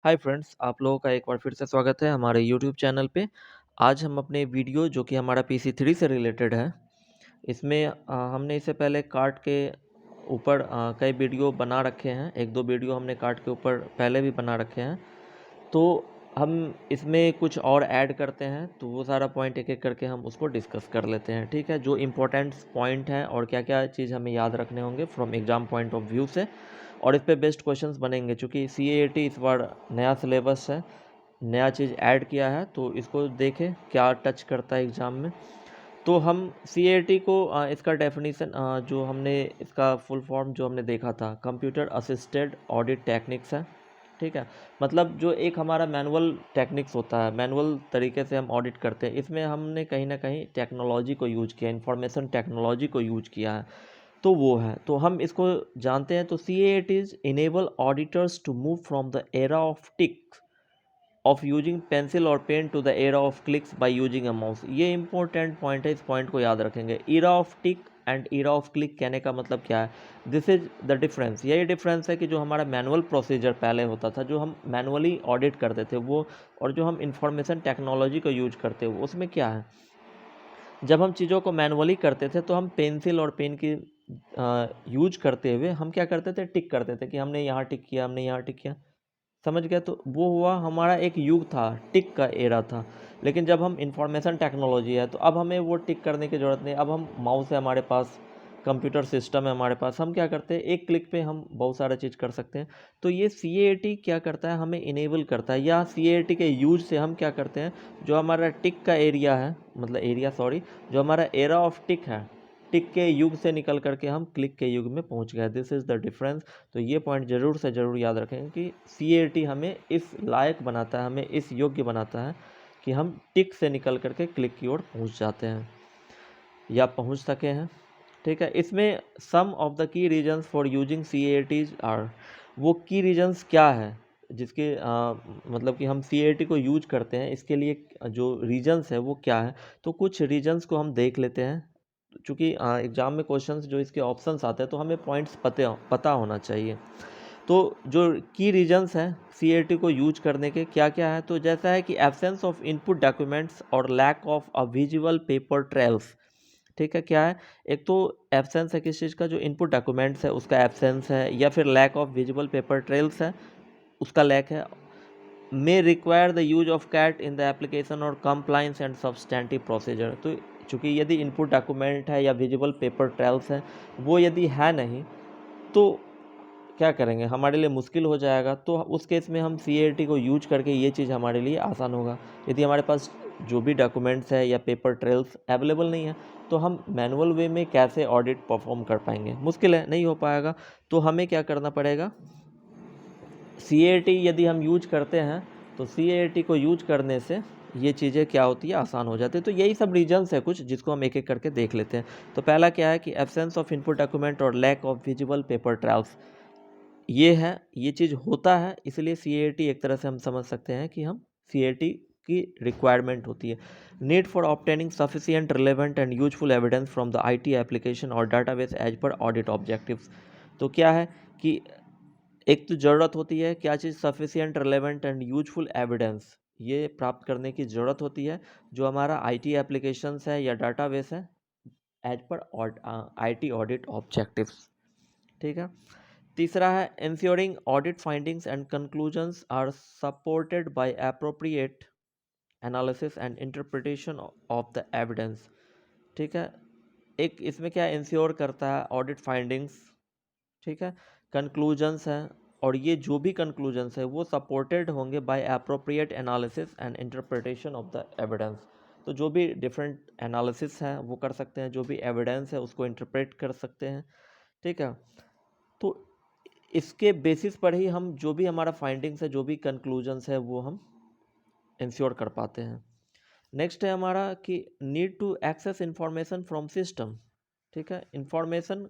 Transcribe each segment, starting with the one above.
Hi friends, आप लोगों का एक बार फिर से स्वागत है हमारे यूट्यूब चैनल पे। आज हम अपने वीडियो जो कि हमारा PC3 से रिलेटेड है, इसमें हमने इससे पहले कार्ड के ऊपर कई वीडियो बना रखे हैं। एक दो वीडियो हमने कार्ड के ऊपर पहले भी बना रखे हैं। तो हम इसमें कुछ और ऐड करते हैं, तो वो सारा पॉइंट एक एक करके हम उसको डिस्कस कर लेते हैं। ठीक है, जो इम्पोर्टेंट पॉइंट हैं और क्या क्या चीज़ हमें याद रखने होंगे from exam point of view से, और इस पे बेस्ट क्वेश्चंस बनेंगे। चूँकि CAT इस बार नया सिलेबस है, नया चीज़ ऐड किया है, तो इसको देखें क्या टच करता है एग्ज़ाम में। तो हम CAT को इसका डेफिनीशन जो हमने इसका फुल फॉर्म जो हमने देखा था, कंप्यूटर असिस्टेड ऑडिट टेक्निक्स है। ठीक है, मतलब जो एक हमारा मैनुअल टेक्निक्स होता है, मैनुअल तरीके से हम ऑडिट करते हैं, इसमें हमने कहीं ना कहीं टेक्नोलॉजी को यूज किया, इंफॉर्मेशन टेक्नोलॉजी को यूज किया है। तो वो है, तो हम इसको जानते हैं। तो CAT is enable auditors to move from the era of tick off using pencil और pen to the era of clicks by using a mouse. ये इंपॉर्टेंट पॉइंट है, इस पॉइंट को याद रखेंगे। Era of tick and era of click कहने का मतलब क्या है? This is the difference. यही डिफरेंस है कि जो हमारा मैनुअल प्रोसीजर पहले होता था, जो हम मैनुअली ऑडिट करते थे वो, और जो हम इंफॉर्मेशन टेक्नोलॉजी को यूज करते हैं, उसमें क्या है? जब हम चीज़ों को मैनुअली करते थे तो हम पेंसिल और पेन की यूज करते हुए हम क्या करते थे? टिक करते थे कि हमने यहाँ टिक किया, हमने यहाँ टिक किया। समझ गया? तो वो हुआ हमारा एक युग था, टिक का एरा था। लेकिन जब हम इंफॉर्मेशन टेक्नोलॉजी है, तो अब हमें वो टिक करने की ज़रूरत नहीं। अब हम माउस है हमारे पास, कंप्यूटर सिस्टम है हमारे पास, हम क्या करते हैं, एक क्लिक पे हम बहुत सारा चीज़ कर सकते हैं। तो ये CAT क्या करता है? हमें इनेबल करता है, या CAT के यूज से हम क्या करते हैं, जो हमारा टिक का एरिया है, मतलब एरिया सॉरी, जो हमारा एरा ऑफ टिक है, टिक के युग से निकल करके हम क्लिक के युग में पहुंच गए। This is the difference. तो ये पॉइंट ज़रूर से ज़रूर याद रखें कि CAT हमें इस लायक बनाता है, हमें इस योग्य बनाता है कि हम टिक से निकल करके क्लिक की ओर पहुंच जाते हैं या पहुंच सके हैं। ठीक है, इसमें some of the key reasons for using CATs are, वो की रीजन्स क्या है जिसके मतलब कि हम CAT को यूज करते हैं, इसके लिए जो रीजन्स है वो क्या है? तो कुछ रीजन्स को हम देख लेते हैं। चूँकि एग्ज़ाम में क्वेश्चंस जो इसके ऑप्शंस आते हैं, तो हमें पॉइंट्स पता होना चाहिए। तो जो की रीजंस हैं CAT को यूज करने के क्या क्या है? तो जैसा है कि एब्सेंस ऑफ इनपुट डॉक्यूमेंट्स और lack of a visual paper trails. ठीक है, क्या है? एक तो एब्सेंस है किस चीज़ का? जो इनपुट डॉक्यूमेंट्स है उसका एब्सेंस है, या फिर lack of visual paper trails है, उसका लैक है। May require the use of CAT in the application और कंप्लाइंस एंड सब्सटेंटिव प्रोसीजर। तो चूँकि यदि इनपुट डॉक्यूमेंट है या विजिबल पेपर ट्रेल्स है, वो यदि है नहीं, तो क्या करेंगे? हमारे लिए मुश्किल हो जाएगा। तो उस केस में हम CAT को यूज करके ये चीज़ हमारे लिए आसान होगा। यदि हमारे पास जो भी डॉक्यूमेंट्स है या पेपर ट्रेल्स अवेलेबल नहीं है, तो हम मैनुअल वे में कैसे ऑडिट परफॉर्म कर पाएंगे? मुश्किल है, नहीं हो पाएगा। तो हमें क्या करना पड़ेगा? CAT यदि हम यूज करते हैं, तो CAT को यूज करने से ये चीज़ें क्या होती है? आसान हो जाती है। तो यही सब रीजन्स है कुछ, जिसको हम एक एक करके देख लेते हैं। तो पहला क्या है कि एब्सेंस ऑफ इनपुट डॉक्यूमेंट और lack of visible paper trails. ये है, ये चीज़ होता है, इसलिए CAT एक तरह से हम समझ सकते हैं कि हम CAT की रिक्वायरमेंट होती है। Need for obtaining sufficient relevant and useful evidence from the IT application और database as per audit objectives. तो क्या है कि एक तो ज़रूरत होती है क्या चीज़? Sufficient relevant and useful evidence, ये प्राप्त करने की ज़रूरत होती है, जो हमारा IT एप्लीकेशंस है या डाटाबेस है, एज पर IT ऑडिट ऑब्जेक्टिव्स। ठीक है, तीसरा है ensuring audit findings and conclusions are supported by appropriate analysis and interpretation of the evidence। ठीक है, एक इसमें क्या इंश्योर करता है? ऑडिट फाइंडिंग्स, ठीक है, कंक्लूजन्स हैं, और ये जो भी कंक्लूजन्स है वो सपोर्टेड होंगे by appropriate analysis and interpretation of the evidence. तो जो भी डिफरेंट एनालिसिस है वो कर सकते हैं, जो भी एविडेंस है उसको इंटरप्रेट कर सकते हैं। ठीक है, तो इसके बेसिस पर ही हम जो भी हमारा फाइंडिंग्स है, जो भी कंक्लूजन्स है, वो हम इंश्योर कर पाते हैं। नेक्स्ट है हमारा कि need to access information from system. ठीक है, इंफॉर्मेशन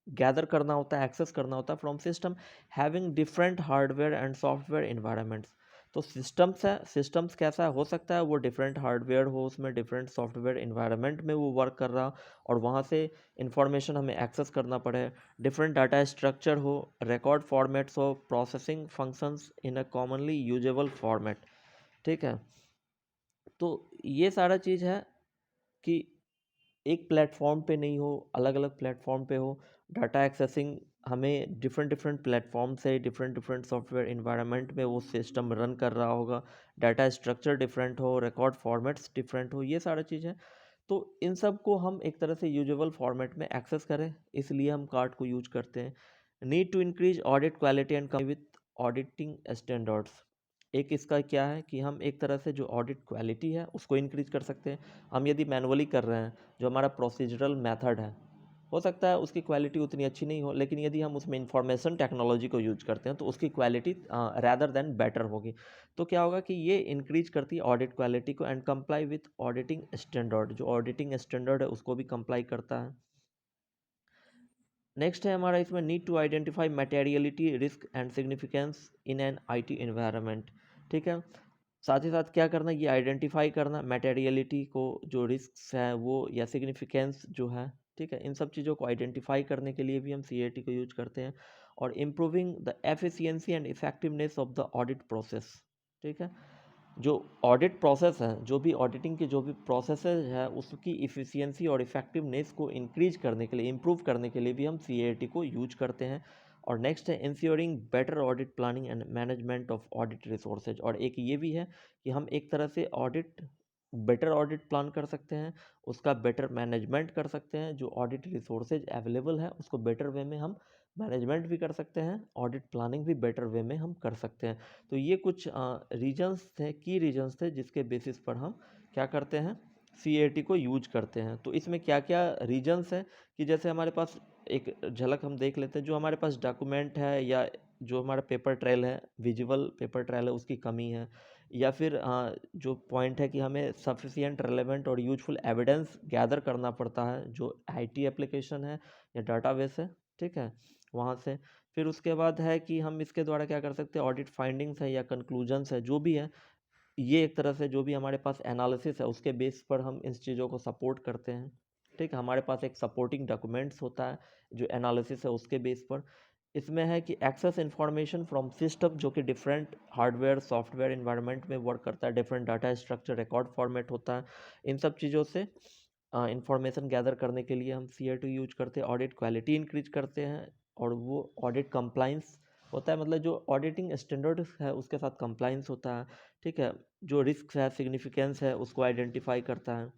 गैदर करना होता है, एक्सेस करना होता है from system having different hardware and software environments. तो सिस्टम्स कैसा हो सकता है, वो डिफरेंट हार्डवेयर हो, उसमें डिफरेंट सॉफ्टवेयर इन्वायरमेंट में वो वर्क कर रहा और वहाँ से इंफॉर्मेशन हमें एक्सेस करना पड़े, डिफरेंट डाटा स्ट्रक्चर हो, रिकॉर्ड फॉर्मेट्स हो, processing functions in a commonly usable format. ठीक है, तो ये सारा चीज़ है कि एक प्लेटफॉर्म पे नहीं हो, अलग अलग प्लेटफॉर्म पे हो, डाटा एक्सेसिंग हमें डिफरेंट डिफरेंट प्लेटफॉर्म से डिफरेंट डिफरेंट सॉफ्टवेयर इन्वायरमेंट में वो सिस्टम रन कर रहा होगा, डाटा स्ट्रक्चर डिफरेंट हो, रिकॉर्ड फॉर्मेट्स डिफरेंट हो, ये सारा चीज़ है। तो इन सब को हम एक तरह से यूजुअल फॉर्मेट में एक्सेस करें, इसलिए हम कार्ड को यूज करते हैं। Need to increase audit quality and come with auditing standards. एक इसका क्या है कि हम एक तरह से जो ऑडिट क्वालिटी है उसको इंक्रीज कर सकते हैं। हम यदि मैनुअली कर रहे हैं, जो हमारा प्रोसीजरल मेथड है, हो सकता है उसकी क्वालिटी उतनी अच्छी नहीं हो, लेकिन यदि हम उसमें इंफॉर्मेशन टेक्नोलॉजी को यूज करते हैं तो उसकी क्वालिटी रैदर देन बेटर होगी। तो क्या होगा कि ये इंक्रीज करती है ऑडिट क्वालिटी को and comply with auditing standard, जो ऑडिटिंग स्टैंडर्ड है उसको भी कंप्लाई करता है। नेक्स्ट है हमारा इसमें need to identify materiality risk and significance in an IT environment. ठीक है, साथ ही साथ क्या करना, ये आइडेंटिफाई करना मटेरियलिटी को, जो रिस्क है वो या सिग्निफिकेंस जो है। ठीक है, इन सब चीज़ों को आइडेंटिफाई करने के लिए भी हम सीएटी को यूज करते हैं। और improving the efficiency and effectiveness of the audit process. ठीक है, जो ऑडिट प्रोसेस है, जो भी ऑडिटिंग की जो भी प्रोसेस है, उसकी इफ़िशियंसी और इफ़ेक्टिवनेस को इंक्रीज करने के लिए, इम्प्रूव करने के लिए भी हम सीएटी को यूज करते हैं। और नेक्स्ट है ensuring better audit planning and management of audit resources. और एक ये भी है कि हम एक तरह से बेटर ऑडिट प्लान कर सकते हैं, उसका बेटर मैनेजमेंट कर सकते हैं, जो ऑडिट रिसोर्सेज अवेलेबल है उसको बेटर वे में हम मैनेजमेंट भी कर सकते हैं, ऑडिट प्लानिंग भी बेटर वे में हम कर सकते हैं। तो ये कुछ रीजन्स थे, की रीजन्स थे जिसके बेसिस पर हम क्या करते हैं, सीएटी को यूज करते हैं। तो इसमें क्या क्या रीजन्स हैं कि जैसे हमारे पास एक झलक हम देख लेते हैं, जो हमारे पास डॉक्यूमेंट है या जो हमारा पेपर ट्रेल है, विजुअल पेपर ट्रेल है, उसकी कमी है, या फिर जो पॉइंट है कि हमें सफिशिएंट रेलेवेंट और यूजफुल एविडेंस गैदर करना पड़ता है, जो आईटी एप्लीकेशन है या डाटाबेस है। ठीक है, वहाँ से फिर उसके बाद है कि हम इसके द्वारा क्या कर सकते हैं, ऑडिट फाइंडिंग्स है या कंक्लूजन्स है, जो भी है, ये एक तरह से जो भी हमारे पास एनालिसिस है उसके बेस पर हम इस चीज़ों को सपोर्ट करते हैं। ठीक है, हमारे पास एक सपोर्टिंग डॉक्यूमेंट्स होता है जो एनालिसिस है उसके बेस पर। इसमें है कि एक्सेस इंफॉर्मेशन फ्रॉम सिस्टम, जो कि डिफरेंट हार्डवेयर सॉफ्टवेयर इन्वायरमेंट में वर्क करता है, different data structure record format होता है। इन सब चीज़ों से इंफॉर्मेशन गैदर करने के लिए हम सीआर2 यूज करते हैं। ऑडिट क्वालिटी इंक्रीज करते हैं और वो ऑडिट कंप्लाइंस होता है, मतलब जो ऑडिटिंग स्टैंडर्ड है उसके साथ कंप्लाइंस होता है। ठीक है, जो रिस्क है, सिग्निफिकेंस है, उसको आइडेंटिफाई करता है।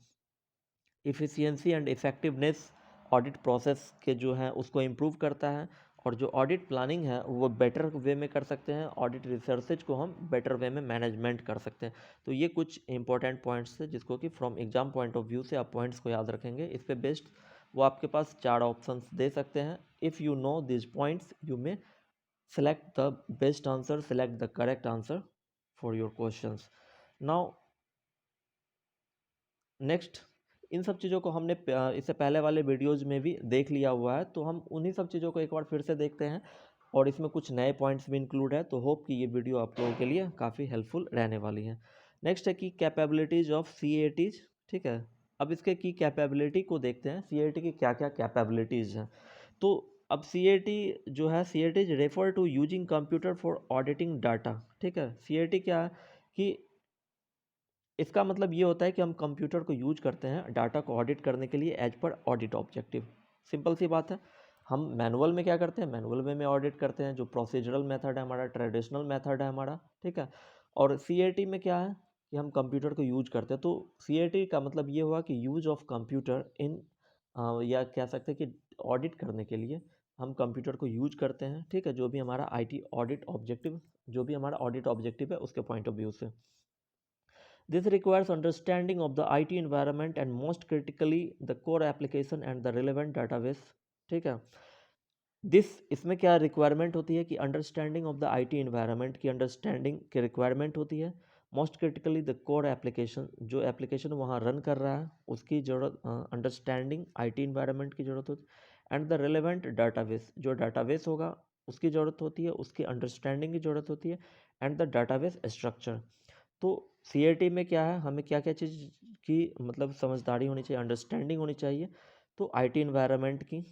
Efficiency and effectiveness audit process के जो हैं उसको इम्प्रूव करता है। और जो ऑडिट प्लानिंग है वो बेटर वे में कर सकते हैं, ऑडिट रिसर्चेज को हम बेटर वे में मैनेजमेंट कर सकते हैं। तो ये कुछ इंपॉर्टेंट पॉइंट्स थे जिसको कि from exam point of view से आप पॉइंट्स को याद रखेंगे। इस पे बेस्ट वो आपके पास 4 ऑप्शंस दे सकते हैं। If you know this points you may select the best answer, select the correct answer for your questions. Now next, इन सब चीज़ों को हमने इससे पहले वाले वीडियोज़ में भी देख लिया हुआ है, तो हम उन्हीं सब चीज़ों को एक बार फिर से देखते हैं और इसमें कुछ नए पॉइंट्स भी इंक्लूड है। तो होप कि ये वीडियो आप लोगों के लिए काफ़ी हेल्पफुल रहने वाली है। नेक्स्ट है कि कैपेबिलिटीज़ ऑफ सीएटीज़। ठीक है, अब इसके की कैपेबिलिटी को देखते हैं, सीएटी की क्या क्या कैपेबिलिटीज़ हैं। तो अब सीएटी जो है, CAT refer to using computer for auditing data. ठीक है, सीएटी क्या है कि इसका मतलब ये होता है कि हम कंप्यूटर को यूज करते हैं डाटा को ऑडिट करने के लिए as per audit objective. Simple सी बात है, हम मैनुअल में क्या करते हैं, मैनुअल वे में ऑडिट करते हैं, जो प्रोसीजरल मेथड है हमारा, ट्रेडिशनल मेथड है हमारा। ठीक है, और सीएटी में क्या है कि हम कंप्यूटर को यूज करते हैं। तो सीएटी का मतलब ये हुआ कि यूज ऑफ कंप्यूटर इन, या कह सकते हैं कि ऑडिट करने के लिए हम कंप्यूटर को यूज करते हैं। ठीक है, जो भी हमारा आईटी ऑडिट ऑब्जेक्टिव, जो भी हमारा ऑडिट ऑब्जेक्टिव है उसके पॉइंट ऑफ व्यू से। This requires understanding of the IT environment and most critically the core application and the relevant database। ठीक है, इसमें क्या रिक्वायरमेंट होती है कि understanding of the IT environment की अंडरस्टैंडिंग की रिक्वायरमेंट होती है। Most critically the core application, जो एप्लीकेशन वहाँ रन कर रहा है उसकी ज़रूरत, अंडरस्टैंडिंग आईटी एनवायरनमेंट की ज़रूरत होती है। एंड द रिलेवेंट डाटाबेस, जो डाटाबेस होगा उसकी ज़रूरत होती है, उसकी अंडरस्टैंडिंग की ज़रूरत होती है। And the database structure. तो सीएटी में क्या है, हमें क्या क्या चीज़ की मतलब समझदारी होनी चाहिए, अंडरस्टैंडिंग होनी चाहिए। तो आईटी इन्वायरमेंट की,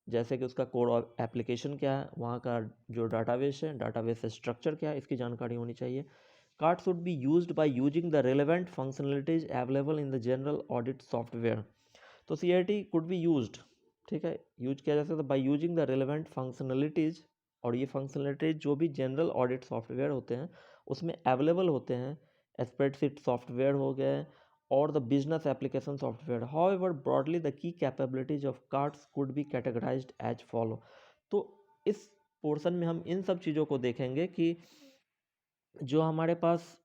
जैसे कि उसका कोड और एप्लीकेशन क्या है, वहाँ का जो डाटाबेस है, डाटाबेस स्ट्रक्चर क्या है, इसकी जानकारी होनी चाहिए। कार्ड should be used by using the relevant functionalities available in the general audit software. तो C I T could be used, ठीक है, यूज किया जा सकता है by using the relevant functionalities. और ये फंक्शनलिटीज जो भी जनरल ऑडिट सॉफ्टवेयर होते हैं उसमें अवेलेबल होते हैं, स्प्रेडशीट सॉफ्टवेयर हो गए और the business application software. However broadly the की capabilities of CAATs could be categorised as follow. तो इस पोर्शन में हम इन सब चीज़ों को देखेंगे कि जो हमारे पास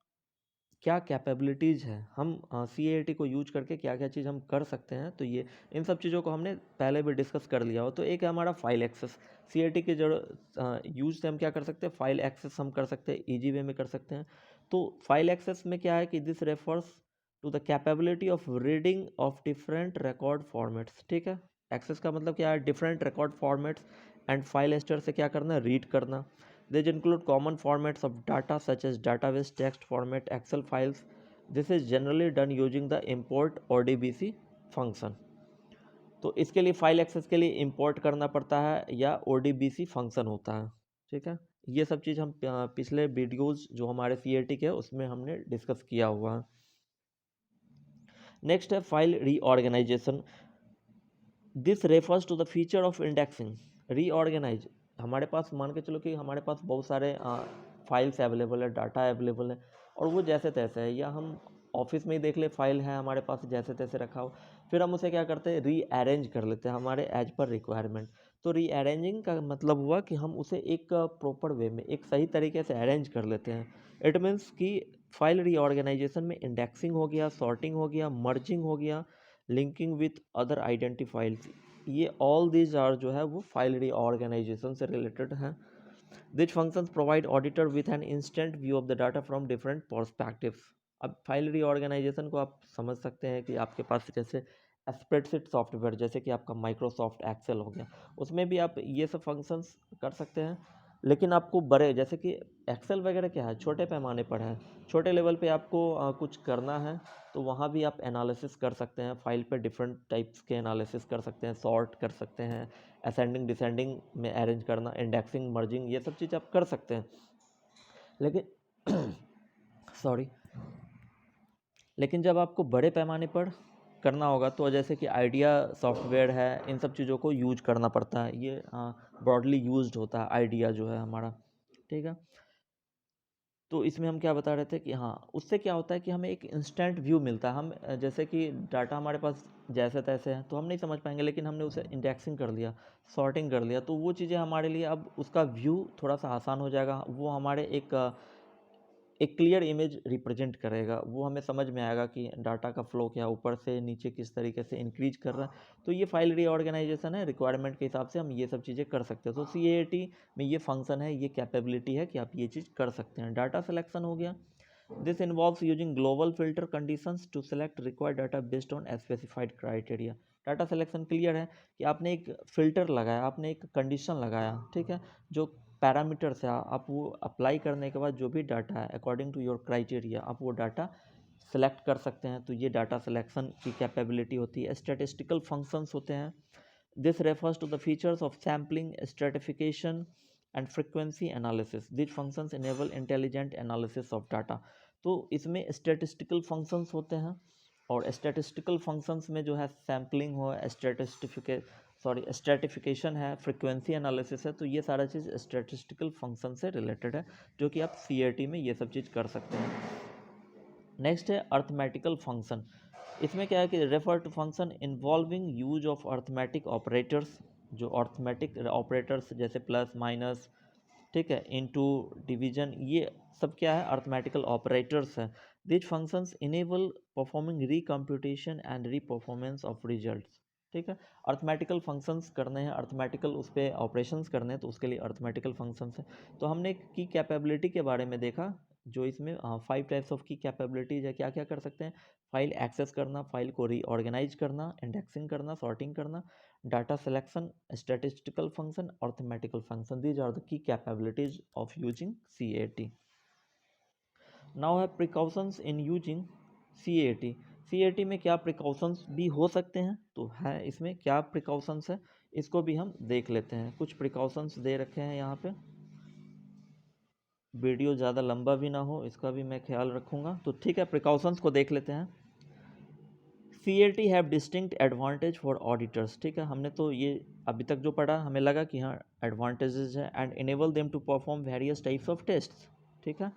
क्या कैपेबिलिटीज़ हैं, हम सी को यूज करके क्या क्या चीज़ हम कर सकते हैं। तो ये इन सब चीज़ों को हमने पहले भी डिस्कस कर लिया हो। तो एक है हमारा फाइल एक्सेस। सी के जो यूज से हम क्या कर सकते हैं, फाइल एक्सेस हम कर सकते हैं, ईजी वे में कर सकते हैं। तो फाइल एक्सेस में क्या है कि this refers to the capability of reading of different record formats. ठीक है, एक्सेस का मतलब क्या है, different record formats and file एस्टर से क्या करना, रीड करना। These include common formats of data such as database text format, Excel files. This is generally done using the import ODBC function. तो इसके लिए फाइल एक्सेस के लिए इंपोर्ट करना पड़ता है या ODBC फंक्शन होता है। ठीक है, ये सब चीज़ हम पिछले वीडियोस जो हमारे CAT के उसमें हमने डिस्कस किया हुआ है। नेक्स्ट है file reorganisation. This refers to the feature of indexing. Reorganise, हमारे पास मान के चलो कि हमारे पास बहुत सारे फाइल्स अवेलेबल है, डाटा अवेलेबल है और वो जैसे तैसे है, या हम ऑफिस में ही देख ले फाइल है हमारे पास जैसे तैसे रखा हो, फिर हम उसे क्या करते हैं, री अरेंज कर लेते हैं हमारे एज पर रिक्वायरमेंट। तो री अरेंजिंग का मतलब हुआ कि हम उसे एक प्रॉपर वे में, एक सही तरीके से अरेंज कर लेते हैं। इट मीन्स कि फाइल रीऑर्गेनाइजेशन में इंडेक्सिंग हो गया, सॉर्टिंग हो गया, मर्जिंग हो गया, लिंकिंग विथ अदर आइडेंटिफाइल्स, ये ऑल दीज आर जो है वो फाइल रीऑर्गेनाइजेशन से रिलेटेड हैं। This functions provide auditor with an instant view of the data from different perspectives. अब फाइल रीऑर्गेनाइजेशन को आप समझ सकते हैं कि आपके पास जैसे स्प्रेडशीट सॉफ्टवेयर, जैसे कि आपका माइक्रोसॉफ्ट एक्सेल हो गया, उसमें भी आप ये सब फंक्शंस कर सकते हैं। लेकिन आपको बड़े, जैसे कि एक्सेल वगैरह क्या है, छोटे पैमाने पर है, छोटे लेवल पे आपको कुछ करना है तो वहाँ भी आप एनालिसिस कर सकते हैं, फाइल पे डिफरेंट टाइप्स के एनालिसिस कर सकते हैं, सॉर्ट कर सकते हैं, असेंडिंग डिसेंडिंग में अरेंज करना, इंडेक्सिंग, मर्जिंग, ये सब चीज़ आप कर सकते हैं। लेकिन सॉरी, लेकिन जब आपको बड़े पैमाने पर करना होगा तो जैसे कि आइडिया सॉफ्टवेयर है, इन सब चीज़ों को यूज करना पड़ता है। ये ब्रॉडली यूज्ड होता है आइडिया जो है हमारा। ठीक है, तो इसमें हम क्या बता रहे थे कि हाँ, उससे क्या होता है कि हमें एक इंस्टेंट व्यू मिलता है। हम जैसे कि डाटा हमारे पास जैसे तैसे है तो हम नहीं समझ पाएंगे, लेकिन हमने उसे इंडेक्सिंग कर लिया, सॉर्टिंग कर लिया, तो वो चीज़ें हमारे लिए अब उसका व्यू थोड़ा सा आसान हो जाएगा। वो हमारे एक क्लियर इमेज रिप्रेजेंट करेगा, वो हमें समझ में आएगा कि डाटा का फ्लो क्या ऊपर से नीचे किस तरीके से इंक्रीज कर रहा है। तो ये फाइल रीऑर्गेनाइजेशन है, रिक्वायरमेंट के हिसाब से हम ये सब चीज़ें कर सकते हैं। तो CAT में ये फंक्शन है, ये कैपेबिलिटी है कि आप ये चीज़ कर सकते हैं। डाटा सिलेक्शन हो गया, this involves using global filter conditions to select required data based on specified criteria. Data selection clear है कि आपने एक फ़िल्टर लगाया, आपने एक कंडीशन लगाया, ठीक है, जो पैरामीटर्स है, आप वो अप्लाई करने के बाद जो भी डाटा है अकॉर्डिंग टू योर क्राइटेरिया आप वो डाटा सेलेक्ट कर सकते हैं। तो ये डाटा सिलेक्शन की कैपेबिलिटी होती है। स्टैटिस्टिकल फंक्शंस होते हैं, this refers to the features of sampling, stratification and frequency analysis. This functions enable intelligent analysis of data. तो इसमें स्टैटिस्टिकल फंक्शंस होते हैं और स्टैटिस्टिकल फंक्शंस में जो है सैम्पलिंग हो, स्ट्रेटिफिकेशन है, फ्रीक्वेंसी एनालिसिस है, तो ये सारा चीज़ स्टैटिस्टिकल फंक्शन से रिलेटेड है, जो कि आप CAT में ये सब चीज़ कर सकते हैं। नेक्स्ट है अर्थमेटिकल फंक्शन। इसमें क्या है कि refer to function involving use of arithmetic operators. जो अर्थमेटिक ऑपरेटर्स जैसे प्लस माइनस, ठीक है, इनटू, डिवीजन, ये सब क्या है, अर्थमेटिकल ऑपरेटर्स है। This functions enable performing recomputation and reperformance of results. ठीक है, अर्थमेटिकल फंक्शंस करने हैं, अर्थमेटिकल उस पर ऑपरेशंस करने हैं, तो उसके लिए अर्थमेटिकल फंक्शंस है। तो हमने की कैपेबिलिटी के बारे में देखा, जो इसमें 5 टाइप्स ऑफ की कैपेबिलिटीज है, क्या क्या कर सकते हैं, फाइल एक्सेस करना, फाइल को रीऑर्गेनाइज करना, इंडेक्सिंग करना, सॉर्टिंग करना, data selection, statistical function, arithmetical function. These are the की capabilities of using CAT। Now है precautions in using CAT। CAT में क्या प्रिकॉशंस भी हो सकते हैं, तो है इसमें क्या प्रिकॉशंस है इसको भी हम देख लेते हैं। कुछ प्रिकॉशंस दे रखे हैं यहाँ पे, वीडियो ज़्यादा लंबा भी ना हो इसका भी मैं ख्याल रखूँगा। तो ठीक है, प्रिकॉशंस को देख लेते हैं। CAT have distinct advantage four auditors. ठीक है, हमने तो ये अभी तक जो पढ़ा हमें लगा कि हाँ एडवांटेजेस है, and enable them to perform various types of tests. ठीक है,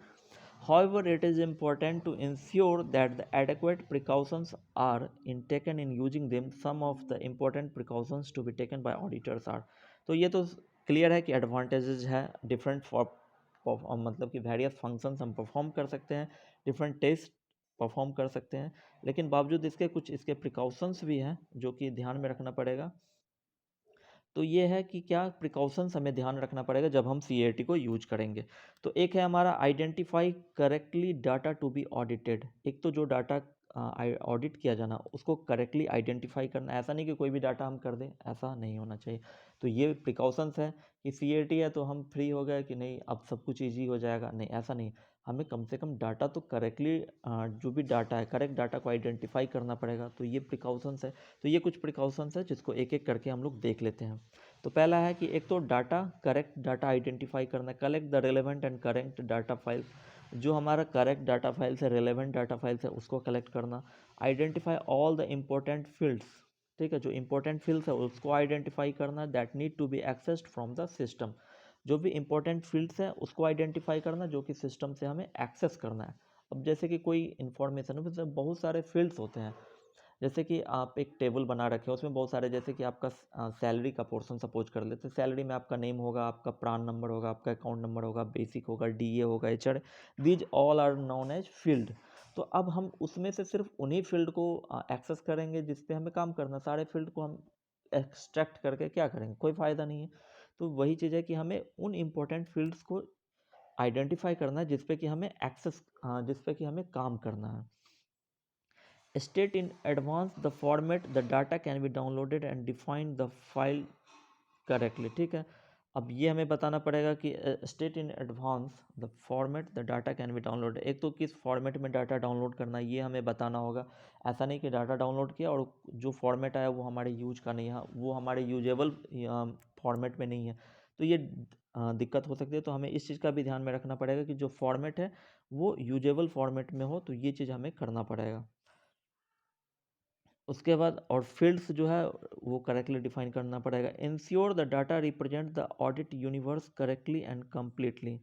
however it is important to ensure that the adequate precautions are taken in using them. Some of the important precautions to be taken by auditors are, तो ये तो clear है कि advantages है, different for मतलब कि वेरियस फंक्शंस हम perform कर सकते हैं, डिफरेंट टेस्ट परफॉर्म कर सकते हैं, लेकिन बावजूद इसके कुछ इसके प्रिकॉशंस भी हैं जो कि ध्यान में रखना पड़ेगा। तो ये है कि क्या प्रिकॉशंस हमें ध्यान रखना पड़ेगा जब हम CAT को यूज करेंगे। तो एक है हमारा identify correctly data to be audited. एक तो जो डाटा ऑडिट किया जाना उसको करेक्टली आइडेंटिफाई करना, ऐसा नहीं कि कोई भी डाटा हम कर दें, ऐसा नहीं होना चाहिए। तो ये प्रिकॉशंस है कि CAT है तो हम फ्री हो गए कि नहीं अब सब कुछ ईजी हो जाएगा, नहीं ऐसा नहीं। हमें कम से कम डाटा तो करेक्टली जो भी डाटा है करेक्ट डाटा को आइडेंटिफाई करना पड़ेगा। तो ये प्रिकॉशंस है। तो ये कुछ प्रिकॉशंस है जिसको एक एक करके हम लोग देख लेते हैं। तो पहला है कि एक तो डाटा करेक्ट डाटा आइडेंटिफाई करना, collect the relevant and correct data file. जो हमारा करेक्ट डाटा फाइल्स है, रिलेवेंट डाटा फाइल्स है, उसको कलेक्ट करना। Identify all the important fields. ठीक है, जो इंपॉर्टेंट फील्ड्स है उसको आइडेंटिफाई करना, that need to be accessed from the system. जो भी इंपॉर्टेंट फील्ड्स है उसको आइडेंटिफाई करना जो कि सिस्टम से हमें एक्सेस करना है। अब जैसे कि कोई इन्फॉर्मेशन है उसमें बहुत सारे फील्ड्स होते हैं, जैसे कि आप एक टेबल बना रखे हो उसमें बहुत सारे, जैसे कि आपका सैलरी का पोर्शन सपोज कर लेते हैं। सैलरी में आपका नेम होगा, आपका प्रान नंबर होगा, आपका अकाउंट नंबर होगा, बेसिक होगा, DA होगा, HR, these all are known as field. तो अब हम उसमें से सिर्फ उन्हीं फील्ड को एक्सेस करेंगे जिस पे हमें काम करना, सारे फील्ड को हम एक्सट्रैक्ट करके क्या करेंगे, कोई फ़ायदा नहीं है। तो वही चीज़ है कि हमें उन इम्पोर्टेंट फील्ड्स को आइडेंटिफाई करना है जिस पे कि हमें एक्सेस जिस पे कि हमें काम करना है। State in advance the format the data can be downloaded and define the file correctly। ठीक है, अब ये हमें बताना पड़ेगा कि state in advance the format the data can be download. एक तो किस फॉर्मेट में डाटा डाउनलोड करना है ये हमें बताना होगा। ऐसा नहीं कि डाटा डाउनलोड किया और जो फॉर्मेट आया वो हमारे यूज का नहीं है, वो हमारे यूजेबल फॉर्मेट में नहीं है, तो ये दिक्कत हो सकती है। तो हमें इस चीज़ का भी ध्यान में रखना पड़ेगा कि जो फॉर्मेट है वो यूजेबल फॉर्मेट में हो, तो ये चीज़ हमें करना पड़ेगा। उसके बाद और फील्ड्स जो है वो करेक्टली डिफाइन करना पड़ेगा। Ensure the data represent the audit universe correctly and completely.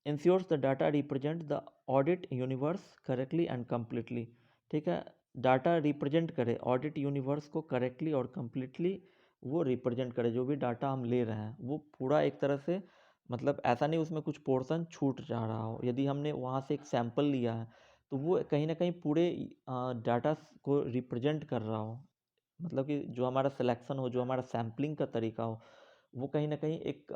Ensures the data represent the audit universe correctly and completely. ठीक है, डाटा रिप्रेजेंट करे ऑडिट यूनिवर्स को करेक्टली और कम्प्लीटली, वो रिप्रेजेंट करे जो भी डाटा हम ले रहे हैं वो पूरा एक तरह से, मतलब ऐसा नहीं उसमें कुछ पोर्शन छूट जा रहा हो। यदि हमने वहाँ से एक सैंपल लिया है तो वो कहीं ना कहीं पूरे डाटा को रिप्रेजेंट कर रहा हो, मतलब कि जो हमारा सिलेक्शन हो, जो हमारा सैम्पलिंग का तरीका हो, वो कहीं ना कहीं एक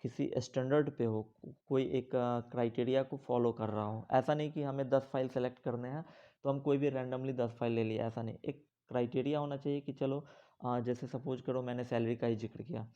किसी स्टैंडर्ड पे हो, कोई एक क्राइटेरिया को फॉलो कर रहा हो। ऐसा नहीं कि हमें 10 फाइल सेलेक्ट करने हैं तो हम कोई भी रैंडमली 10 फाइल ले लिया, ऐसा नहीं। एक क्राइटेरिया होना चाहिए कि चलो जैसे सपोज करो मैंने सैलरी का ही जिक्र किया,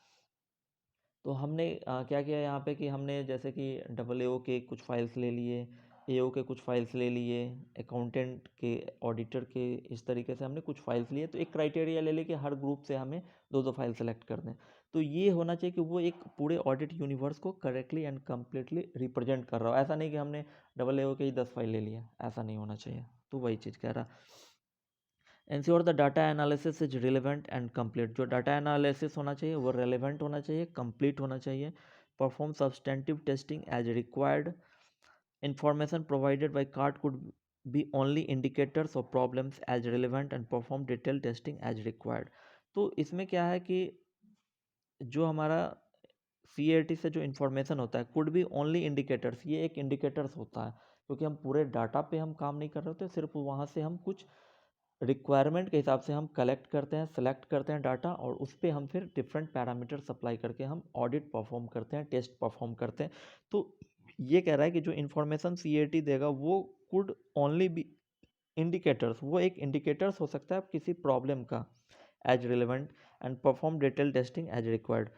तो हमने क्या किया यहाँ पे कि हमने जैसे कि AAO के कुछ फाइल्स ले लिए, AO के कुछ फाइल्स ले लिए, अकाउंटेंट के, ऑडिटर के, इस तरीके से हमने कुछ फाइल्स लिए। तो एक क्राइटेरिया ले लें कि हर ग्रुप से हमें दो दो फाइल सेलेक्ट कर दें। तो ये होना चाहिए कि वो एक पूरे ऑडिट यूनिवर्स को करेक्टली एंड कम्प्लीटली रिप्रेजेंट कर रहा हो। ऐसा नहीं कि हमने AAO के ही 10 फाइल ले लिया, ऐसा नहीं होना चाहिए। तो वही चीज़ कह रहा। Ensure the data analysis is relevant and complete. जो डाटा एनालिसिस होना चाहिए वो रेलेवेंट होना चाहिए, कंप्लीट होना चाहिए। Perform substantive testing as required. Information provided by कार्ड could be only indicators of problems as relevant and perform detail testing as required. तो इसमें क्या है कि जो हमारा CAT से जो इन्फॉर्मेशन होता है कुड बी ओनली इंडिकेटर्स, ये एक इंडिकेटर्स होता है क्योंकि हम पूरे डाटा पे हम काम नहीं कर रहे होते, सिर्फ वहाँ से हम कुछ रिक्वायरमेंट के हिसाब से हम कलेक्ट करते हैं, सेलेक्ट करते हैं डाटा, और उस पर हम फिर डिफरेंट पैरामीटर सप्लाई करके हम ऑडिट परफॉर्म करते हैं, टेस्ट परफॉर्म करते हैं। तो ये कह रहा है कि जो इन्फॉर्मेशन CAT देगा वो कुड ओनली बी इंडिकेटर्स, वो एक इंडिकेटर्स हो सकता है किसी प्रॉब्लम का, as relevant and perform detail testing as required.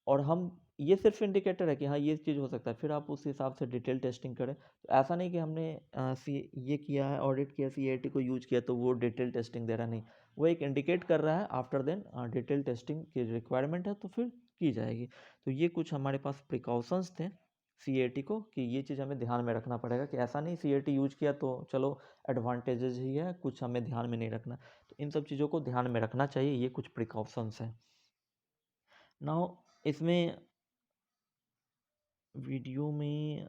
और हम ये सिर्फ इंडिकेटर है कि हाँ ये चीज़ हो सकता है, फिर आप उस हिसाब से डिटेल टेस्टिंग करें। तो ऐसा नहीं कि हमने ये किया है, ऑडिट किया, सीएटी को यूज किया तो वो डिटेल टेस्टिंग दे रहा, नहीं, वो एक इंडिकेट कर रहा है। आफ्टर देन डिटेल टेस्टिंग की रिक्वायरमेंट है तो फिर की जाएगी। तो ये कुछ हमारे पास प्रिकॉशंस थे सीएटी को, कि ये चीज़ हमें ध्यान में रखना पड़ेगा कि ऐसा नहीं सीएटी यूज किया तो चलो एडवांटेजेस ही है, कुछ हमें ध्यान में नहीं रखना। तो इन सब चीज़ों को ध्यान में रखना चाहिए, ये कुछ प्रिकॉशंस हैं। नाउ इसमें वीडियो में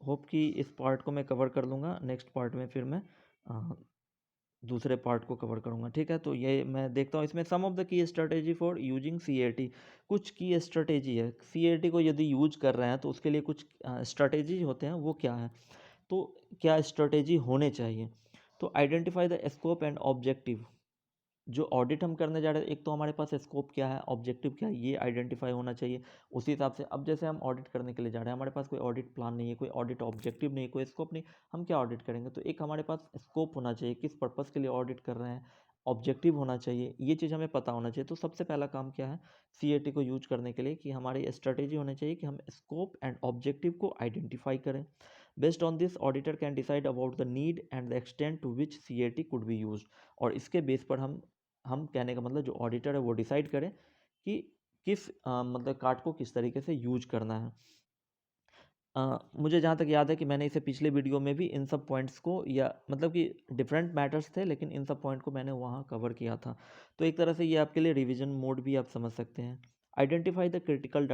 होप कि इस पार्ट को मैं कवर कर लूँगा। नेक्स्ट पार्ट में फिर मैं अ, दूसरे पार्ट को कवर करूँगा, ठीक है। तो ये मैं देखता हूँ इसमें some of the key strategy for using CAT. कुछ की स्ट्रेटेजी है, सीएटी को यदि यूज कर रहे हैं तो उसके लिए कुछ स्ट्रेटेजी होते हैं, वो क्या है, तो क्या स्ट्रेटेजी होने चाहिए। तो identify the scope and objective. जो ऑडिट हम करने जा रहे हैं, एक तो हमारे पास स्कोप क्या है, ऑब्जेक्टिव क्या है, ये आइडेंटिफाई होना चाहिए। उसी हिसाब से अब जैसे हम ऑडिट करने के लिए जा रहे हैं, हमारे पास कोई ऑडिट प्लान नहीं है, कोई ऑडिट ऑब्जेक्टिव नहीं, कोई स्कोप नहीं, हम क्या ऑडिट करेंगे। तो एक हमारे पास स्कोप होना चाहिए, किस पर्पज़ के लिए ऑडिट कर रहे हैं, ऑब्जेक्टिव होना चाहिए, ये चीज़ हमें पता होना चाहिए। तो सबसे पहला काम क्या है सीएटी को यूज करने के लिए, कि हमारी स्ट्रेटेजी होनी चाहिए कि हम स्कोप एंड ऑब्जेक्टिव को आइडेंटिफाई करें। Based on this auditor can decide about the need and the extent to which C A T could be use. और इसके बेस पर हम कहने का मतलब जो ऑडिटर है वो डिसाइड करे कि किस मतलब कार्ड को किस तरीके से यूज करना है। मुझे जहाँ तक याद है कि मैंने इसे पिछले वीडियो में भी इन सब पॉइंट्स को, या मतलब कि डिफरेंट मैटर्स थे लेकिन इन सब पॉइंट को मैंने वहाँ कवर किया था। तो एक तरह से ये आपके लिए रिवीजन मोड भी आप समझ सकते हैं। आइडेंटिफाई द क्रिटिकल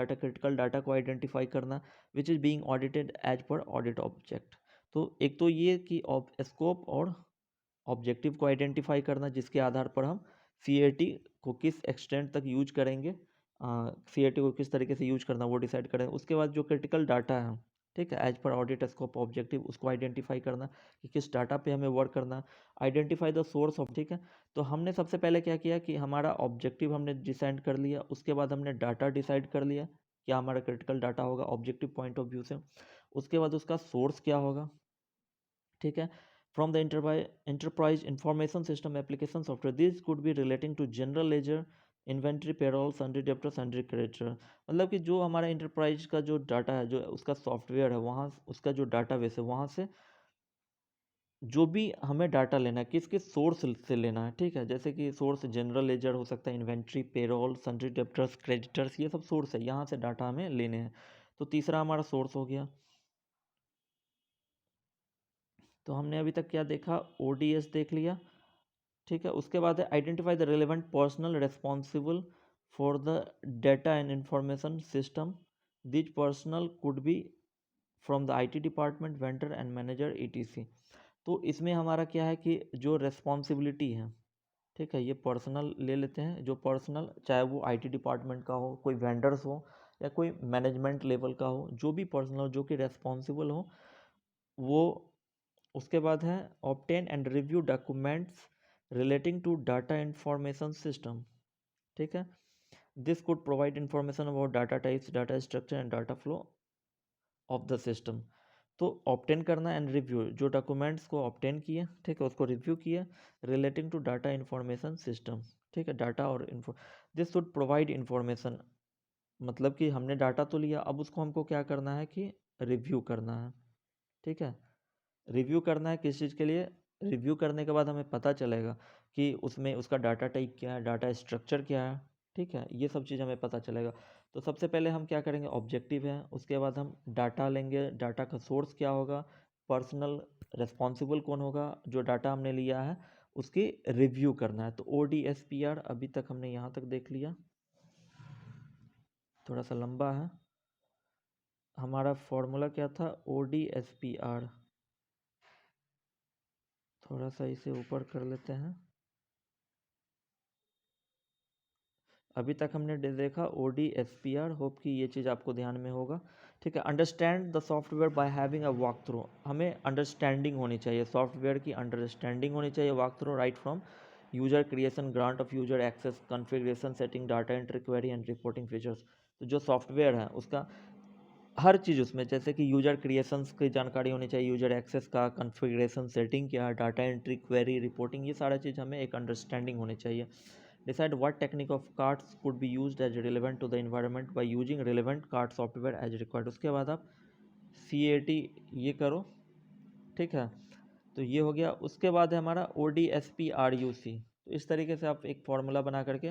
डाटा को आइडेंटिफाई करना which is being audited as per audit object. तो एक तो ये कि स्कोप और ऑब्जेक्टिव को आइडेंटिफाई करना, जिसके आधार पर हम सीएटी को किस एक्सटेंट तक यूज करेंगे, सीएटी को किस तरीके से यूज करना वो डिसाइड करें। उसके बाद जो क्रिटिकल डाटा है, ठीक है, as per audit scope objective, उसको आइडेंटिफाई करना कि किस डाटा पे हमें वर्क करना। आइडेंटिफाई द सोर्स ऑफ, ठीक है। तो हमने सबसे पहले क्या किया कि हमारा ऑब्जेक्टिव हमने डिसाइड कर लिया, उसके बाद हमने डाटा डिसाइड कर लिया, क्या हमारा क्रिटिकल डाटा होगा ऑब्जेक्टिव पॉइंट ऑफ व्यू से। उसके बाद उसका सोर्स क्या होगा, ठीक है। From the enterprise information system application software, this could be relating to general ledger, inventory, payroll, sundry debtor, sundry creditor. मतलब कि जो हमारा इंटरप्राइज का जो डाटा है, जो उसका सॉफ्टवेयर है, वहाँ उसका जो डाटा बेस है, वहाँ से जो भी हमें डाटा लेना है, किस किस सोर्स से लेना है, ठीक है। जैसे कि सोर्स जनरल लेजर हो सकता है, inventory, payroll, sundry debtors, creditors, ये सब सोर्स है, यहाँ से डाटा हमें लेने हैं। तो तीसरा हमारा सोर्स हो गया। तो हमने अभी तक क्या देखा, ओडीएस देख लिया, ठीक है। उसके बाद है identify the relevant personal responsible for the data and information system. These personal could be from the IT department, vendor and manager etc. तो इसमें हमारा क्या है कि जो रेस्पॉन्सिबिलिटी है, ठीक है, ये पर्सनल ले लेते हैं। जो पर्सनल, चाहे वो आईटी डिपार्टमेंट का हो, कोई वेंडर्स हो, या कोई मैनेजमेंट लेवल का हो, जो भी पर्सनल जो कि रेस्पॉन्सिबल हो वो। उसके बाद है obtain and review documents relating to data information system, ठीक है। This could provide information about data types, data structure and data flow of the system. तो ऑब्टेन करना एंड रिव्यू, जो डॉक्यूमेंट्स को ऑब्टेन किए, ठीक है, उसको रिव्यू किए, relating to data information system, ठीक है, डाटा और info, this should provide information. मतलब कि हमने डाटा तो लिया, अब उसको हमको क्या करना है कि रिव्यू करना है, ठीक है। रिव्यू करना है किस चीज़ के लिए, रिव्यू करने के बाद हमें पता चलेगा कि उसमें उसका डाटा टाइप क्या है, डाटा स्ट्रक्चर क्या है, ठीक है, ये सब चीज़ हमें पता चलेगा। तो सबसे पहले हम क्या करेंगे, ऑब्जेक्टिव है, उसके बाद हम डाटा लेंगे, डाटा का सोर्स क्या होगा, पर्सनल रेस्पॉन्सिबल कौन होगा, जो डाटा हमने लिया है उसकी रिव्यू करना है। तो ODSPR अभी तक हमने यहाँ तक देख लिया, थोड़ा सा लंबा है। हमारा फॉर्मूला क्या था, ODSPR, थोड़ा सा इसे ऊपर कर लेते हैं। अभी तक हमने देखा ODSPR, होप कि ये चीज़ आपको ध्यान में होगा, ठीक है। Understand the software by having a walk through, हमें अंडरस्टैंडिंग होनी चाहिए, सॉफ्टवेयर की अंडरस्टैंडिंग होनी चाहिए। Walk through right from user creation, grant of user access, configuration, setting, data entry, query and reporting features. तो जो सॉफ्टवेयर है उसका हर चीज़ उसमें, जैसे कि यूजर क्रिएशंस की जानकारी होनी चाहिए, यूजर एक्सेस का, कॉन्फ़िगरेशन, सेटिंग क्या है, डाटा एंट्री, क्वेरी, रिपोर्टिंग, ये सारा चीज़ हमें एक अंडरस्टैंडिंग होनी चाहिए। Decide what technique of CAATs could be used as relevant to the environment by using relevant कार्ड सॉफ्टवेयर एज रिक्वायर्ड। उसके बाद आप CAT ये करो, ठीक है। तो ये हो गया। उसके बाद है हमारा ODSPRUC। तो इस तरीके से आप एक फॉर्मूला बना करके,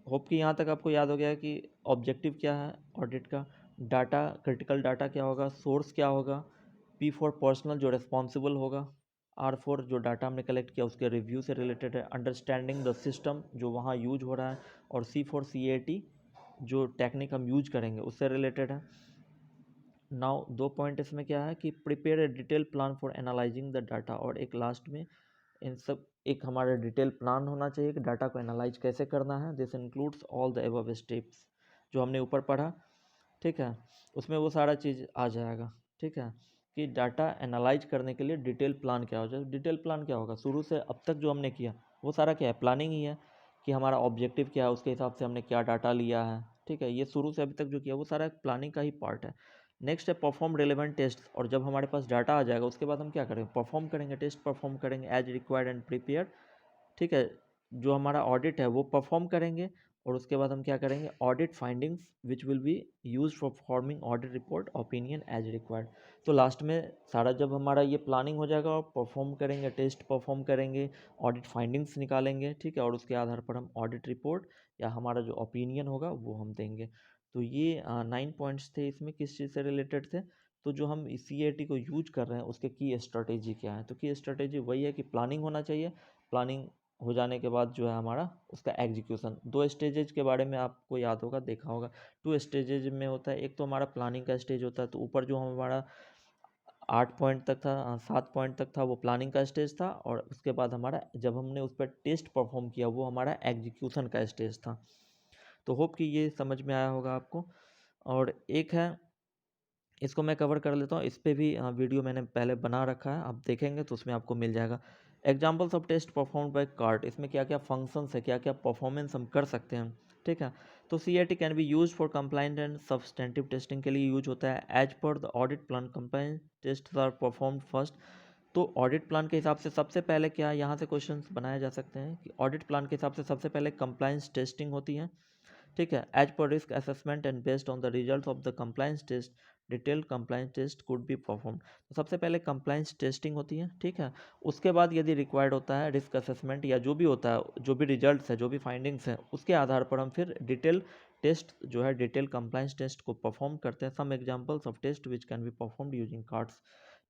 होप कि यहाँ तक आपको याद हो गया है कि ऑब्जेक्टिव क्या है ऑडिट का, डाटा क्रिटिकल डाटा क्या होगा, सोर्स क्या होगा, P फॉर पर्सनल जो रिस्पॉन्सिबल होगा, R फॉर जो डाटा हमने कलेक्ट किया उसके रिव्यू से रिलेटेड है, अंडरस्टैंडिंग द सिस्टम जो वहाँ यूज हो रहा है, और C फॉर CAT जो टेक्निक हम यूज करेंगे उससे रिलेटेड है। नाउ 2 पॉइंट इसमें क्या है कि prepare a detail plan for analysing the data, और एक लास्ट में इन सब एक हमारा डिटेल प्लान होना चाहिए कि डाटा को एनालाइज कैसे करना है। This includes all the above steps जो हमने ऊपर पढ़ा, ठीक है, उसमें वो सारा चीज़ आ जाएगा, ठीक है, कि डाटा एनालाइज करने के लिए डिटेल प्लान क्या हो जाए। डिटेल प्लान क्या होगा, शुरू से अब तक जो हमने किया वो सारा क्या है, प्लानिंग ही है, कि हमारा ऑब्जेक्टिव क्या है, उसके हिसाब से हमने क्या डाटा लिया है, ठीक है, ये शुरू से अभी तक जो किया वो सारा प्लानिंग का ही पार्ट है। नेक्स्ट है परफॉर्म रिलेवेंट टेस्ट, और जब हमारे पास डाटा आ जाएगा उसके बाद हम क्या करेंगे, परफॉर्म करेंगे, टेस्ट परफॉर्म करेंगे एज रिक्वायर्ड एंड प्रिपेयर, ठीक है। जो हमारा ऑडिट है वो परफॉर्म करेंगे, और उसके बाद हम क्या करेंगे, audit findings which will be use for forming audit report opinion as required. तो लास्ट में सारा जब हमारा ये प्लानिंग हो जाएगा, और परफॉर्म करेंगे, टेस्ट परफॉर्म करेंगे, ऑडिट फाइंडिंग्स निकालेंगे, ठीक है, और उसके आधार पर हम ऑडिट रिपोर्ट या हमारा जो ओपिनियन होगा वो हम देंगे। तो ये 9 पॉइंट्स थे, इसमें किस चीज़ से रिलेटेड थे। तो जो हम CAT को यूज कर रहे हैं उसके की स्ट्रेटेजी क्या है, तो की स्ट्रेटेजी वही है कि प्लानिंग होना चाहिए, प्लानिंग हो जाने के बाद जो है हमारा उसका एग्जीक्यूशन। 2 स्टेजेज के बारे में आपको याद होगा, देखा होगा, 2 स्टेजेज में होता है। एक तो हमारा प्लानिंग का स्टेज होता है, तो ऊपर जो हमारा 8 पॉइंट तक था, 7 पॉइंट तक था, वो प्लानिंग का स्टेज था, और उसके बाद हमारा जब हमने उस पर टेस्ट परफॉर्म किया वो हमारा एग्जीक्यूशन का स्टेज था। तो होप कि ये समझ में आया होगा आपको। और एक है, इसको मैं कवर कर लेता हूँ, इस पे भी वीडियो मैंने पहले बना रखा है, आप देखेंगे तो उसमें आपको मिल जाएगा। Examples of test perform by कार्ट, इसमें क्या क्या फंक्शंस है, क्या क्या परफॉर्मेंस हम कर सकते हैं, ठीक है। तो CAT can be use for compliant and substantive testing के लिए यूज होता है। As per the audit plan compliant test are perform first. तो ऑडिट प्लान के हिसाब से सबसे पहले क्या, यहाँ से क्वेश्चंस बनाए जा सकते हैं कि ऑडिट प्लान के हिसाब से सबसे पहले कंप्लाइंस टेस्टिंग होती है, ठीक है। As per risk assessment and based on the result of the compliance test detailed compliance test could be perform. तो सबसे पहले कंप्लाइंस टेस्टिंग होती है, ठीक है। उसके बाद यदि रिक्वायर्ड होता है रिस्क असेसमेंट या जो भी होता है, जो भी रिजल्ट्स है, जो भी फाइंडिंग्स हैं, उसके आधार पर हम फिर डिटेल टेस्ट जो है डिटेल कंप्लाइंस टेस्ट को परफॉर्म करते हैं। Some examples of test which can be performed using CAATs,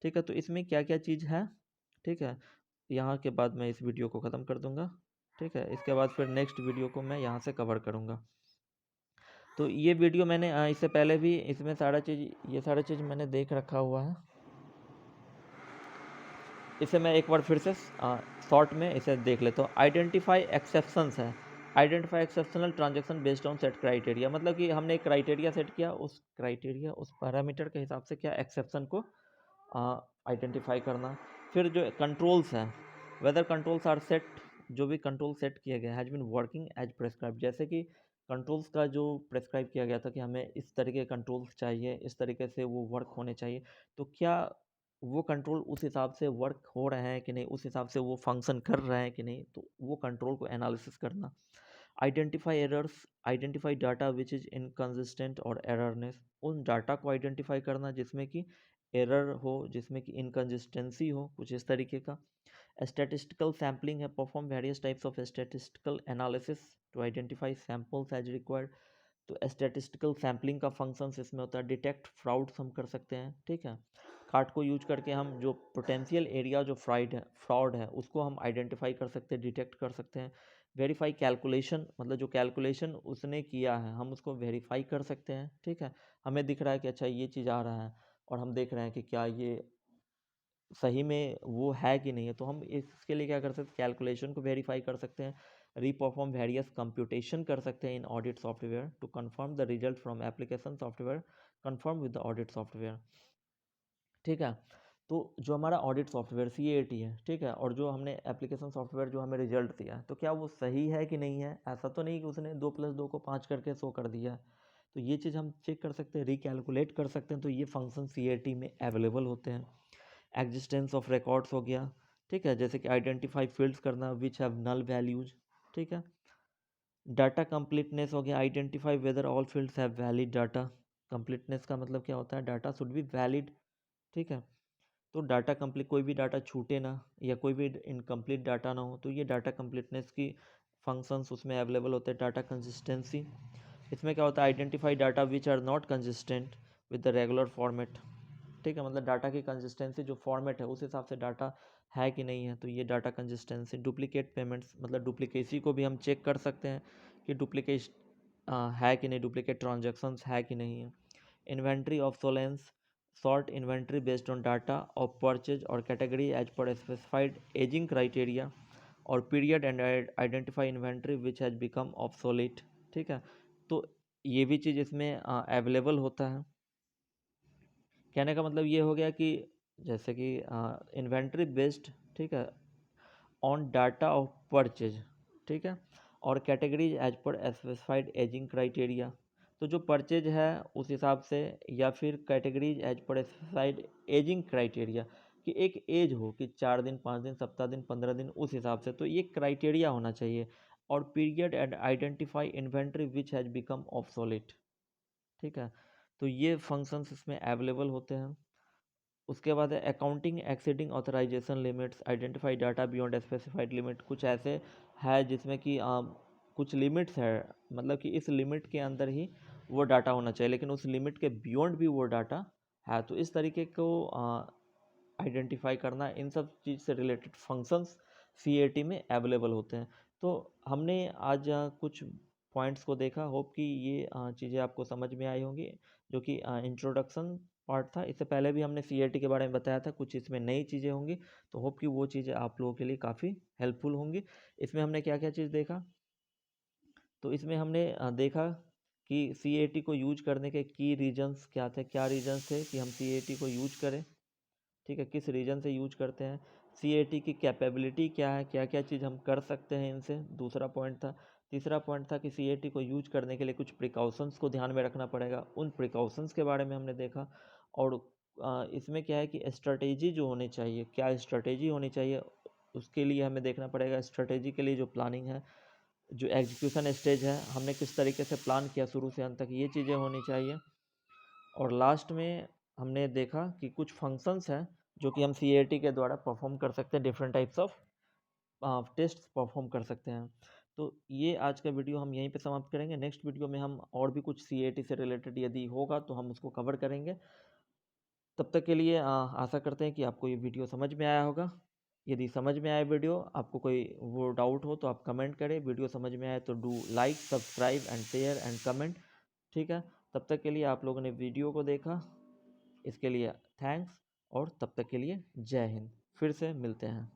ठीक है। तो इसमें क्या क्या चीज़ है, ठीक है, यहाँ के बाद मैं इस वीडियो को ख़त्म कर दूंगा, ठीक है। इसके बाद फिर नेक्स्ट वीडियो को मैं यहाँ से कवर करूँगा। तो ये वीडियो मैंने इससे पहले भी इसमें सारा चीज़, ये सारा चीज़ मैंने देख रखा हुआ है। इसे मैं एक बार फिर से शॉर्ट में इसे देख लेता हूँ। आइडेंटिफाई एक्सेप्शंस है, identify exceptional transaction based on set criteria, मतलब कि हमने एक क्राइटेरिया सेट किया, उस क्राइटेरिया उस पैरामीटर के हिसाब से क्या एक्सेप्शन को आइडेंटिफाई करना। फिर जो कंट्रोल्स हैं, वेदर कंट्रोल्स आर सेट, जो भी कंट्रोल सेट किए गए has been working as prescribe, जैसे कि कंट्रोल्स का जो प्रेस्क्राइब किया गया था कि हमें इस तरीके के कंट्रोल्स चाहिए, इस तरीके से वो वर्क होने चाहिए, तो क्या वो कंट्रोल उस हिसाब से वर्क हो रहे हैं कि नहीं, उस हिसाब से वो फंक्शन कर रहे हैं कि नहीं, तो वो कंट्रोल को एनालिसिस करना। Identify errors, identify data which is inconsistent और एररनेस, उन डाटा को आइडेंटिफाई करना जिसमें कि एरर हो, जिसमें कि इनकन्सिस्टेंसी हो, कुछ इस तरीके का। स्टैटिस्टिकल सैम्पलिंग है, perform various types of statistical analysis to identify samples as required. तो स्टैटिस्टिकल सैम्पलिंग का फंक्शंस इसमें होता है। डिटेक्ट फ्रॉड्स हम कर सकते हैं, ठीक है। कार्ड को यूज करके हम जो पोटेंशियल एरिया जो फ्रॉड है उसको हम आइडेंटिफाई कर सकते हैं, डिटेक्ट कर सकते हैं। वेरीफाई कैलकुलेशन, मतलब जो कैलकुलेशन उसने किया है हम उसको वेरीफाई कर सकते हैं, ठीक है। हमें दिख रहा है कि अच्छा ये चीज़ आ रहा है, और हम देख रहे हैं कि क्या ये सही में वो है कि नहीं है, तो हम इसके लिए क्या कर सकते हैं, कैलकुलेशन को वेरीफाई कर सकते हैं। रीपरफॉर्म वेरियस कंप्यूटेशन कर सकते हैं in audit software to confirm the result from application software confirm with the audit software, ठीक है। तो जो हमारा ऑडिट सॉफ्टवेयर CAT है, ठीक है, और जो हमने एप्लीकेशन सॉफ्टवेयर जो हमें रिजल्ट दिया है, तो क्या वो सही है कि नहीं है। ऐसा तो नहीं कि उसने 2+2 को 5 करके 100 कर दिया है, तो ये चीज़ हम चेक कर सकते हैं, रिकैलकुलेट कर सकते हैं। तो ये फंक्शन CAT में अवेलेबल होते हैं। एग्जिस्टेंस ऑफ रिकॉर्ड्स हो गया, ठीक है, जैसे कि आइडेंटिफाई फील्ड्स करना विच हैव नल वैल्यूज, ठीक है। डाटा कंप्लीटनेस हो गया, identify whether all fields have valid data. Completeness का मतलब क्या होता है, डाटा शुड बी वैलिड, ठीक है। तो डाटा कंप्लीट, कोई भी डाटा छूटे ना या कोई भी इनकम्प्लीट डाटा ना हो, तो ये डाटा कंप्लीटनेस की फंक्शंस उसमें अवेलेबल होते हैं। डाटा कंसिस्टेंसी, इसमें क्या होता है, identify data which are not consistent with the regular format, ठीक है। मतलब डाटा की कंसिस्टेंसी, जो फॉर्मेट है उस हिसाब से डाटा है कि नहीं है, तो ये डाटा कंसिस्टेंसी। डुप्लीकेट पेमेंट्स, मतलब डुप्लीकेसी को भी हम चेक कर सकते हैं कि डुप्लीकेट है कि नहीं, डुप्लीकेट ट्रांजैक्शंस है कि नहीं है। Inventory obsolescence, sort inventory based on data of purchase or category as per a specified aging criteria और period and identify inventory which has become obsolete, ठीक है। तो ये भी चीज़ इसमें अवेलेबल होता है। कहने का मतलब ये हो गया कि जैसे कि इन्वेंट्री बेस्ड, ठीक है, ऑन डाटा ऑफ परचेज, ठीक है, और categories as per specified ageing criteria. तो जो परचेज है उस हिसाब से, या फिर categories as per specified ageing criteria, कि एक एज हो कि 4 दिन, 5 दिन, सप्ताह दिन, 15 दिन, उस हिसाब से, तो ये क्राइटेरिया होना चाहिए। और period and identify inventory which has become obsolete, ठीक है। तो ये फंक्शंस इसमें अवेलेबल होते हैं। उसके बाद है accounting exceeding authorisation limits, identify data beyond specified limit. कुछ ऐसे है जिसमें कि कुछ लिमिट्स है, मतलब कि इस लिमिट के अंदर ही वो डाटा होना चाहिए, लेकिन उस लिमिट के बियॉन्ड भी वो डाटा है। तो इस तरीके को आइडेंटिफाई करना, इन सब चीज़ से रिलेटेड फंक्शंस सीएटी में अवेलेबल होते हैं। तो हमने आज कुछ पॉइंट्स को देखा। होप कि ये चीज़ें आपको समझ में आई होंगी, जो कि इंट्रोडक्शन पार्ट था। इससे पहले भी हमने सीएटी के बारे में बताया था, कुछ इसमें नई चीज़ें होंगी, तो होप कि वो चीज़ें आप लोगों के लिए काफ़ी हेल्पफुल होंगी। इसमें हमने क्या क्या चीज़ देखा, तो इसमें हमने देखा कि सीएटी को यूज करने के की रीजंस क्या थे, क्या रीजंस थे कि हम सीएटी को यूज करें, ठीक है, किस रीजन से यूज करते हैं। सीएटी की कैपेबिलिटी क्या है, क्या क्या चीज़ हम कर सकते हैं इनसे, दूसरा पॉइंट था। तीसरा पॉइंट था कि सीएटी को यूज करने के लिए कुछ प्रिकॉशंस को ध्यान में रखना पड़ेगा, उन प्रिकॉशंस के बारे में हमने देखा। और इसमें क्या है कि स्ट्रेटेजी जो होनी चाहिए, क्या स्ट्रेटेजी होनी चाहिए, उसके लिए हमें देखना पड़ेगा। स्ट्रेटेजी के लिए जो प्लानिंग है, जो एग्जीक्यूशन स्टेज है, हमने किस तरीके से प्लान किया शुरू से अंत तक, ये चीज़ें होनी चाहिए। और लास्ट में हमने देखा कि कुछ फंक्शंस हैं जो कि हम सीएटी के द्वारा परफॉर्म कर सकते हैं, different types of test perform कर सकते हैं। तो ये आज का वीडियो हम यहीं पे समाप्त करेंगे। नेक्स्ट वीडियो में हम और भी कुछ सीएटी से रिलेटेड यदि होगा तो हम उसको कवर करेंगे। तब तक के लिए आशा करते हैं कि आपको ये वीडियो समझ में आया होगा। यदि समझ में आए वीडियो, आपको कोई वो डाउट हो तो आप कमेंट करें। वीडियो समझ में आए तो do like, subscribe and share and comment, ठीक है। तब तक के लिए आप लोगों ने वीडियो को देखा, इसके लिए थैंक्स, और तब तक के लिए जय हिंद। फिर से मिलते हैं।